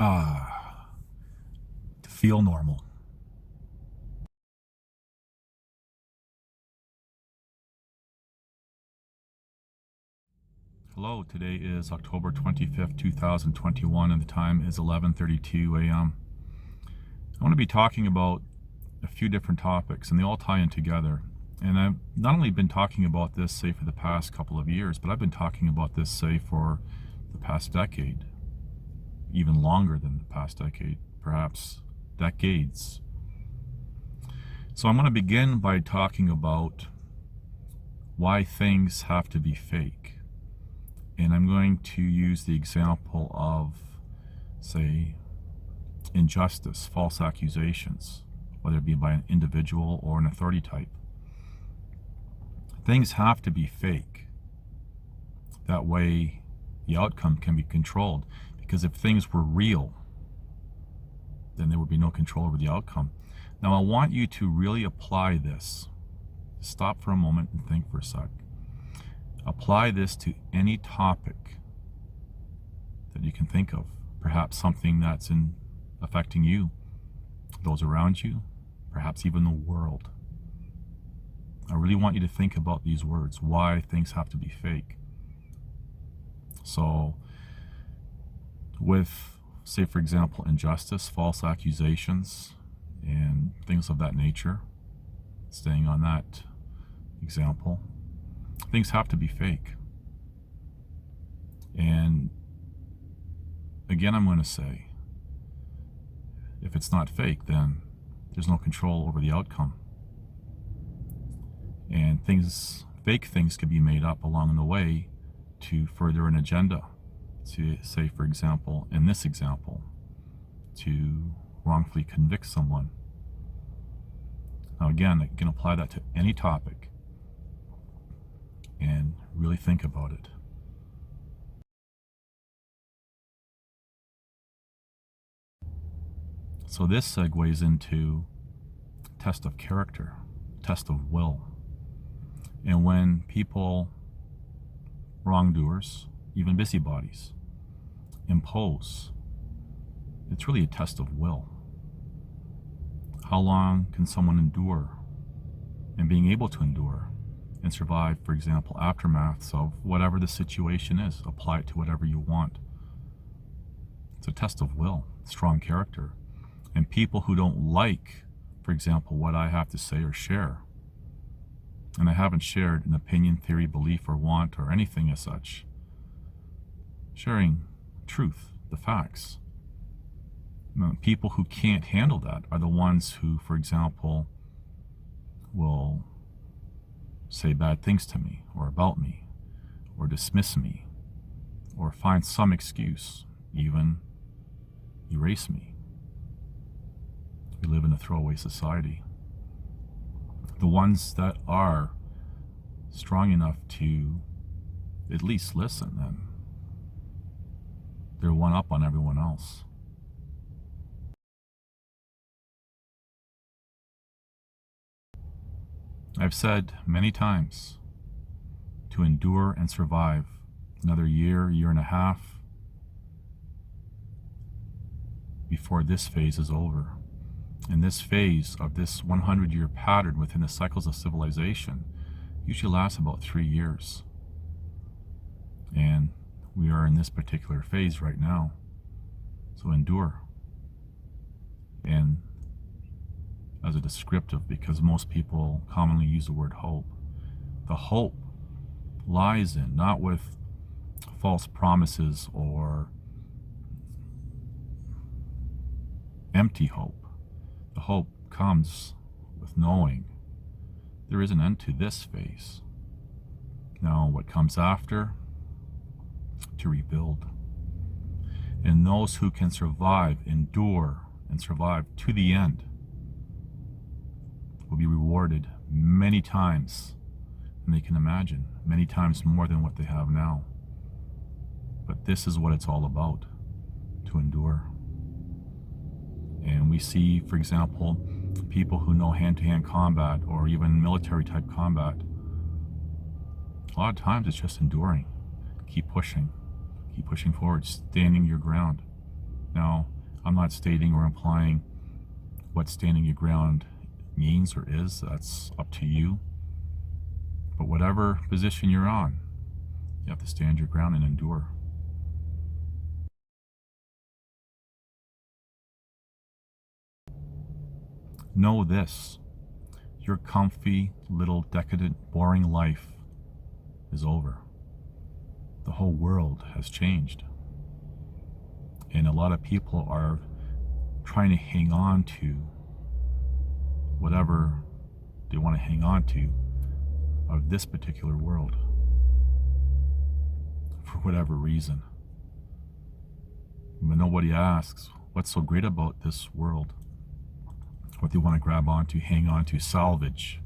To feel normal. Hello, today is October 25th, 2021, and the time is 11:32 a.m. I want to be talking about a few different topics, and they all tie in together. And I've not only been talking about this, say, for the past couple of years, but I've been talking about this, say, for the past decade, even longer than the past decade, perhaps decades. So I'm going to begin by talking about why things have to be fake. And I'm going to use the example of, say, injustice, false accusations, whether it be by an individual or an authority type. Things have to be fake. That way the outcome can be controlled. Because if things were real, then there would be no control over the outcome. Now I want you to really apply this. Stop for a moment and think for a sec. Apply this to any topic that you can think of. Perhaps something that's affecting you, those around you, perhaps even the world. I really want you to think about these words, why things have to be fake. So, with, say for example, injustice, false accusations, and things of that nature, staying on that example, things have to be fake. And again, I'm going to say, if it's not fake, then there's no control over the outcome. And fake things can be made up along the way to further an agenda. To, say, for example, in this example, to wrongfully convict someone. Now again, I can apply that to any topic and really think about it. So this segues into test of character, test of will. And when people, wrongdoers, even busybodies, impose, it's really a test of will. How long can someone endure? And being able to endure and survive, for example, aftermaths of whatever the situation is, apply it to whatever you want. It's a test of will, strong character. And people who don't like, for example, what I have to say or share, and I haven't shared an opinion, theory, belief, or want, or anything as such, sharing truth, the facts. People who can't handle that are the ones who, for example, will say bad things to me, or about me, or dismiss me, or find some excuse, even erase me. We live in a throwaway society. The ones that are strong enough to at least listen, then they're one up on everyone else. I've said many times, to endure and survive another year, year and a half before this phase is over. And this phase of this 100-year pattern within the cycles of civilization usually lasts about 3 years. And we are in this particular phase right now. So endure. And as a descriptive, because most people commonly use the word hope, the hope lies in, not with false promises or empty hope. The hope comes with knowing there is an end to this phase. Now, what comes after? To rebuild. And those who can survive, endure, and survive to the end will be rewarded many times than they can imagine, many times more than what they have now. But this is what it's all about, to endure. And we see, for example, people who know hand-to-hand combat or even military-type combat. A lot of times it's just enduring. Keep pushing forward, standing your ground. Now, I'm not stating or implying what standing your ground means or is. That's up to you. But whatever position you're on, you have to stand your ground and endure. Know this: your comfy, little, decadent, boring life is over. The whole world has changed. And a lot of people are trying to hang on to whatever they want to hang on to of this particular world for whatever reason. But nobody asks what's so great about this world, what they want to grab onto, hang on to, salvage.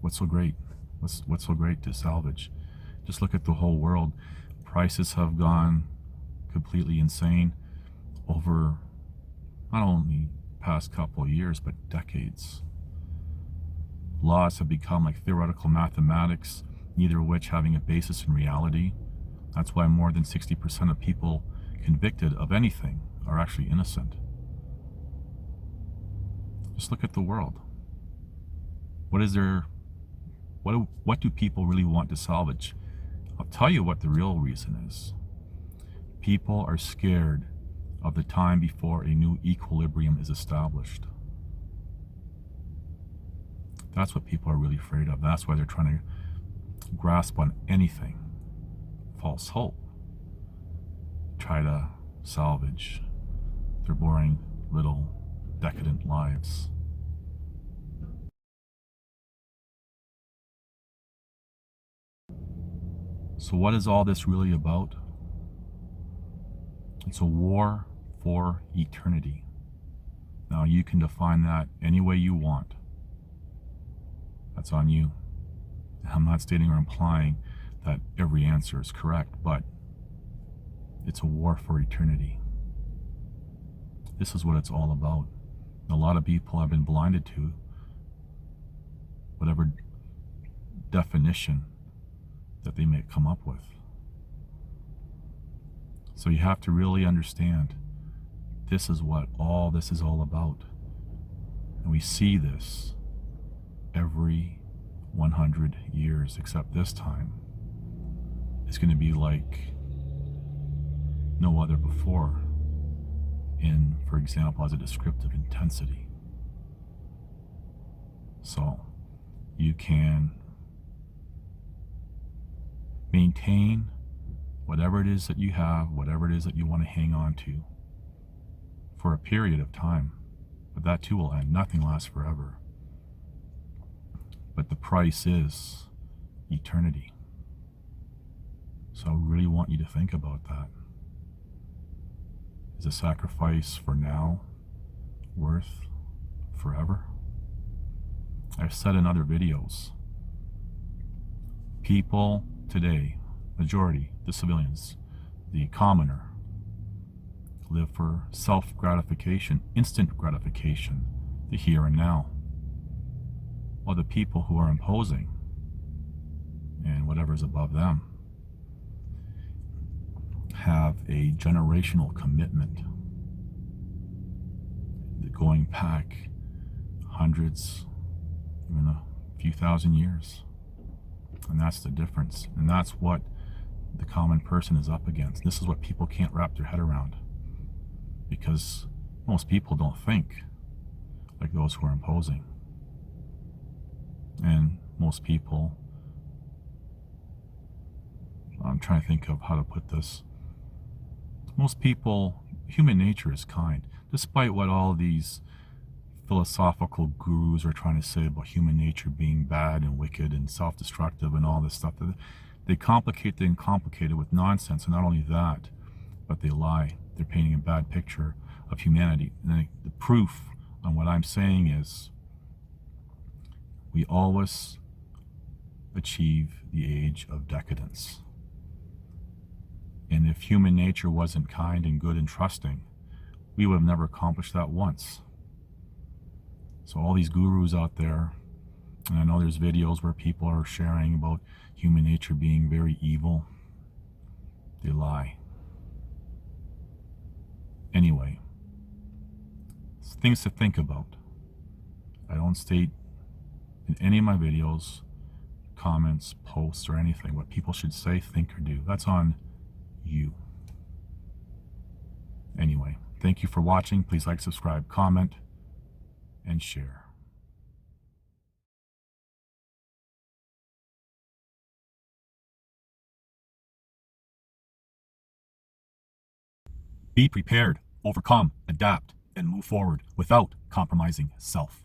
What's so great? What's so great to salvage? Just look at the whole world. Prices have gone completely insane over not only past couple of years, but decades. Laws have become like theoretical mathematics, neither of which having a basis in reality. That's why more than 60% of people convicted of anything are actually innocent. Just look at the world. What do people really want to salvage? I'll tell you what the real reason is. People are scared of the time before a new equilibrium is established. That's what people are really afraid of. That's why they're trying to grasp on anything, false hope, try to salvage their boring little decadent lives. So what is all this really about? It's a war for eternity. Now you can define that any way you want. That's on you. I'm not stating or implying that every answer is correct, but it's a war for eternity. This is what it's all about. A lot of people have been blinded to whatever definition that they may come up with. So you have to really understand this is what all this is all about. And we see this every 100 years, except this time it's going to be like no other before in, for example, as a descriptive intensity. So you can maintain whatever it is that you have, whatever it is that you want to hang on to for a period of time. But that too will end. Nothing lasts forever. But the price is eternity. So I really want you to think about that. Is a sacrifice for now worth forever? I've said in other videos, people today, majority, the civilians, the commoner, live for self-gratification, instant gratification, the here and now. While the people who are imposing and whatever's above them have a generational commitment going back hundreds, even a few thousand years. And that's the difference. And that's what the common person is up against. This is what people can't wrap their head around, because most people don't think like those who are imposing. And most people, I'm trying to think of how to put this. Most people, human nature is kind. Despite what all these philosophical gurus are trying to say about human nature being bad and wicked and self-destructive and all this stuff, they complicate and complicate it with nonsense. And not only that, but they lie. They're painting a bad picture of humanity. And the proof on what I'm saying is we always achieve the age of decadence. And if human nature wasn't kind and good and trusting, we would have never accomplished that once. So all these gurus out there, and I know there's videos where people are sharing about human nature being very evil. They lie. Anyway, things to think about. I don't state in any of my videos, comments, posts, or anything what people should say, think, or do. That's on you. Anyway, thank you for watching. Please like, subscribe, comment, and share. Be prepared, overcome, adapt, and move forward without compromising self.